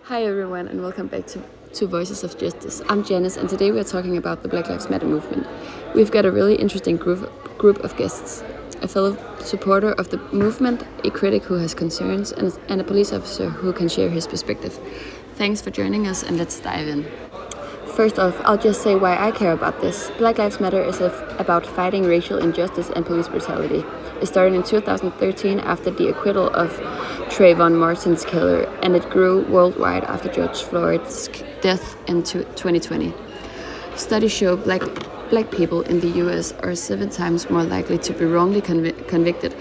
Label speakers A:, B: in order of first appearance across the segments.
A: Hi everyone and welcome back to Voices of Justice. I'm Janice and today we're talking about the Black Lives Matter movement. We've got a really interesting group of guests. A fellow supporter of the movement, a critic who has concerns, and a police officer who can share his perspective. Thanks for joining us and let's dive in. First off, I'll just say why I care about this. Black Lives Matter is about fighting racial injustice and police brutality. It started in 2013 after the acquittal of Trayvon Martin's killer, and it grew worldwide after George Floyd's death in 2020. Studies show black people in the US are 7 times more likely to be wrongly convicted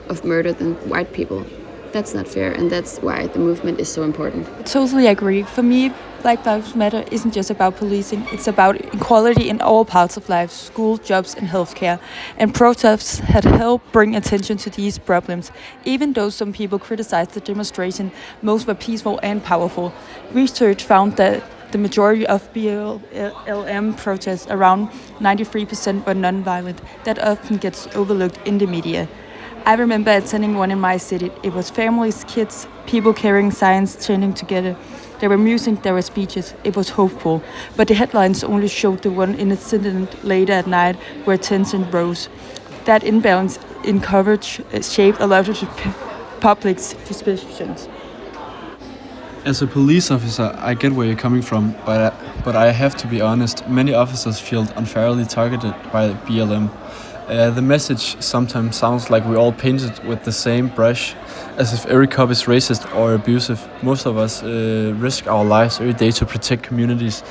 A: of murder than white people. That's not fair, and that's why the movement is so important.
B: I totally agree. For me, Black Lives Matter isn't just about policing, it's about equality in all parts of life, school, jobs, and healthcare. And protests had helped bring attention to these problems. Even though some people criticized the demonstration, most were peaceful and powerful. Research found that the majority of BLM protests, around 93%, were non-violent. That often gets overlooked in the media. I remember attending one in my city. It was families, kids, people carrying signs, chanting together. There were music, there were speeches. It was hopeful. But the headlines only showed the one incident later at night where tension rose. That imbalance in coverage shaped a lot of the public's suspicions.
C: As a police officer, I get where you're coming from, but I have to be honest, many officers feel unfairly targeted by BLM. The message sometimes sounds like we all painted with the same brush, as if every cop is racist or abusive. Most of us risk our lives every day to protect communities.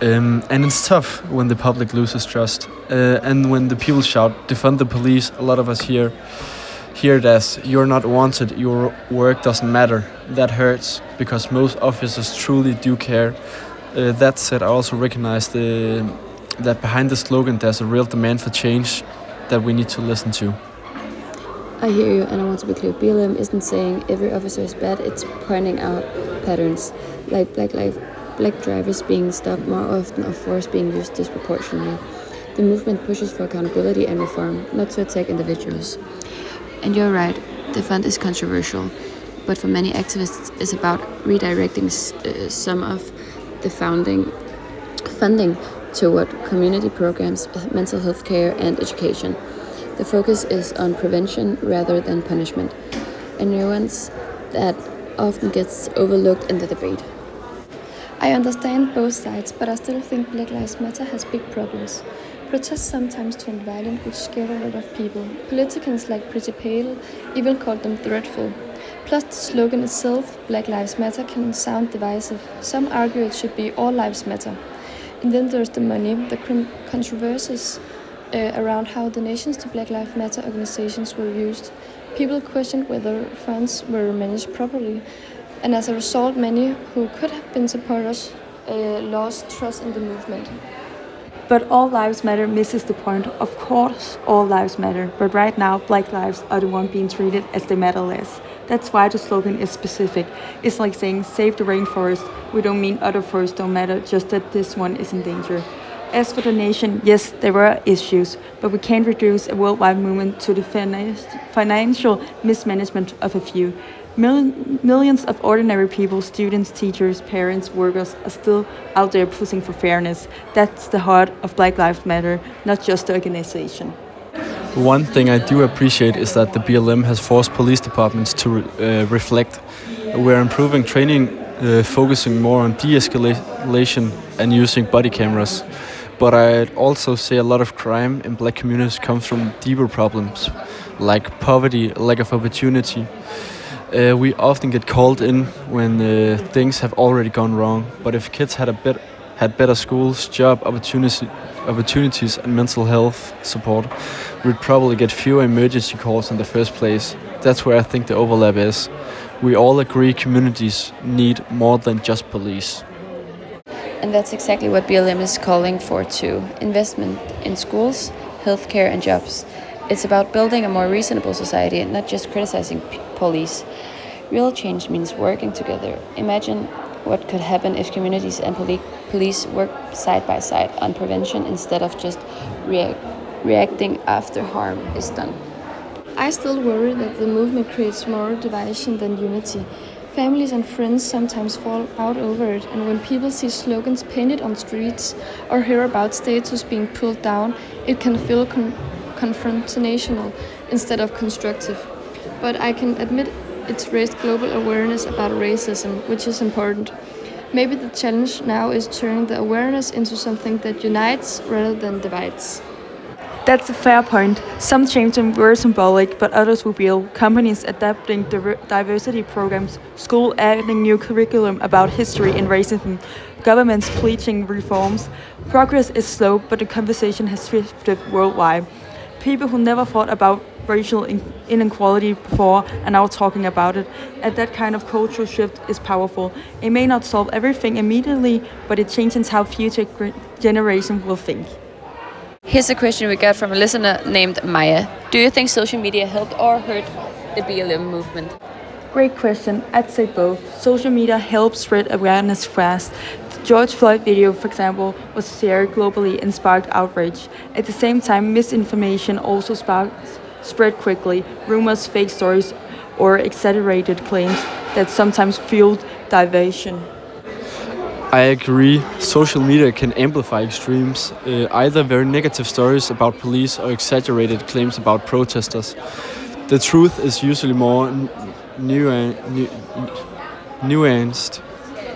C: And it's tough when the public loses trust. And when the people shout, defund the police, a lot of us hear it as, you're not wanted, your work doesn't matter. That hurts, because most officers truly do care. That said, I also recognize that behind the slogan there's a real demand for change that we need to listen to.
A: I hear you, and I want to be clear. BLM isn't saying every officer is bad, it's pointing out patterns, like black drivers being stopped more often or force being used disproportionately. The movement pushes for accountability and reform, not to attack individuals. And you're right, the fund is controversial, but for many activists it's about redirecting some of the funding toward community programs, mental health care, and education. The focus is on prevention rather than punishment, a nuance that often gets overlooked in the debate.
D: I understand both sides, but I still think Black Lives Matter has big problems. Protests sometimes turn violent, which scare a lot of people. Politicians like Pretty Pale even called them dreadful. Plus, the slogan itself, Black Lives Matter, can sound divisive. Some argue it should be All Lives Matter. And then there's the money, the controversies around how donations to Black Lives Matter organizations were used. People questioned whether funds were managed properly, and as a result, many who could have been supporters lost trust in the movement.
B: But All Lives Matter misses the point. Of course, all lives matter, but right now, Black lives are the ones being treated as they matter less. That's why the slogan is specific. It's like saying, save the rainforest. We don't mean other forests don't matter, just that this one is in danger. As for the nation, yes, there were issues, but we can't reduce a worldwide movement to the financial mismanagement of a few. Millions of ordinary people, students, teachers, parents, workers, are still out there pushing for fairness. That's the heart of Black Lives Matter, not just the organization.
C: One thing I do appreciate is that the BLM has forced police departments to reflect. We're improving training, focusing more on de-escalation and using body cameras. But I'd also say a lot of crime in black communities comes from deeper problems, like poverty, lack of opportunity. We often get called in when things have already gone wrong. But if kids had better schools, job opportunities, and mental health support, we'd probably get fewer emergency calls in the first place. That's where I think the overlap is. We all agree communities need more than just police.
A: And that's exactly what BLM is calling for too. Investment in schools, healthcare, and jobs. It's about building a more reasonable society and not just criticizing police. Real change means working together. Imagine what could happen if communities and police work side by side on prevention instead of just reacting after harm is done.
D: I still worry that the movement creates more division than unity. Families and friends sometimes fall out over it, and when people see slogans painted on streets or hear about statues being pulled down, it can feel confrontational instead of constructive. But I can admit it's raised global awareness about racism, which is important. Maybe the challenge now is turning the awareness into something that unites rather than divides.
B: That's a fair point. Some changes were symbolic, but others were real. Companies adapting diversity programs, school adding new curriculum about history and racism, governments preaching reforms. Progress is slow, but the conversation has shifted worldwide. People who never thought about racial inequality before are now talking about it, and that kind of cultural shift is powerful. It may not solve everything immediately, but it changes how future generations will think.
A: Here's a question we got from a listener named Maya. Do you think social media helped or hurt the BLM movement?
B: Great question. I'd say both. Social media helps spread awareness fast. The George Floyd video, for example, was shared globally and sparked outrage. At the same time, misinformation also spread quickly. Rumors, fake stories, or exaggerated claims that sometimes fueled diversion.
C: I agree. Social media can amplify extremes, either very negative stories about police or exaggerated claims about protesters. The truth is usually more nuanced,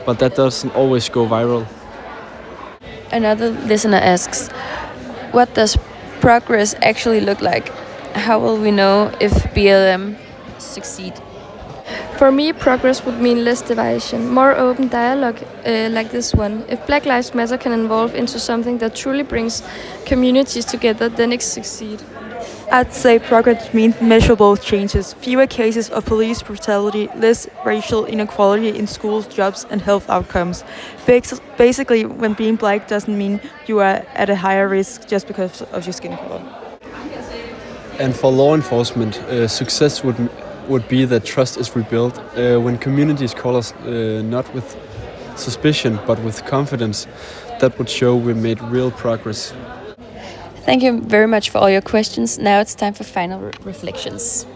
C: but that doesn't always go viral.
A: Another listener asks, what does progress actually look like? How will we know if BLM succeed?
D: For me, progress would mean less division, more open dialogue like this one. If Black Lives Matter can evolve into something that truly brings communities together, then it succeeds.
B: I'd say progress means measurable changes, fewer cases of police brutality, less racial inequality in schools, jobs, and health outcomes. Basically, when being black doesn't mean you are at a higher risk just because of your skin color.
C: And for law enforcement, success would be that trust is rebuilt. When communities call us not with suspicion but with confidence, that would show we made real progress.
A: Thank you very much for all your questions. Now it's time for final reflections.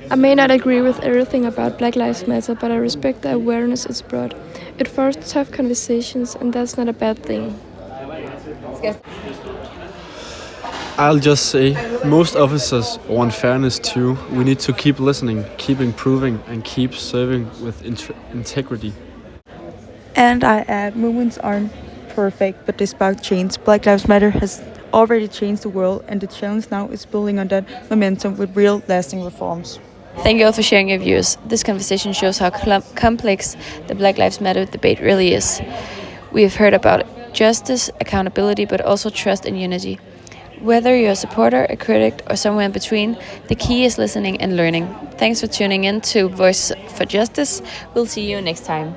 D: I may not agree with everything about Black Lives Matter, but I respect the awareness it's brought. It forced tough conversations, and that's not a bad thing.
C: I'll just say, most officers want fairness too. We need to keep listening, keep improving, and keep serving with integrity.
B: And I add, movements aren't perfect, but they spark change. Black Lives Matter has already changed the world, and the challenge now is building on that momentum with real, lasting reforms.
A: Thank you all for sharing your views. This conversation shows how complex the Black Lives Matter debate really is. We have heard about justice, accountability, but also trust and unity. Whether you're a supporter, a critic, or somewhere in between, the key is listening and learning. Thanks for tuning in to Voice for Justice. We'll see you next time.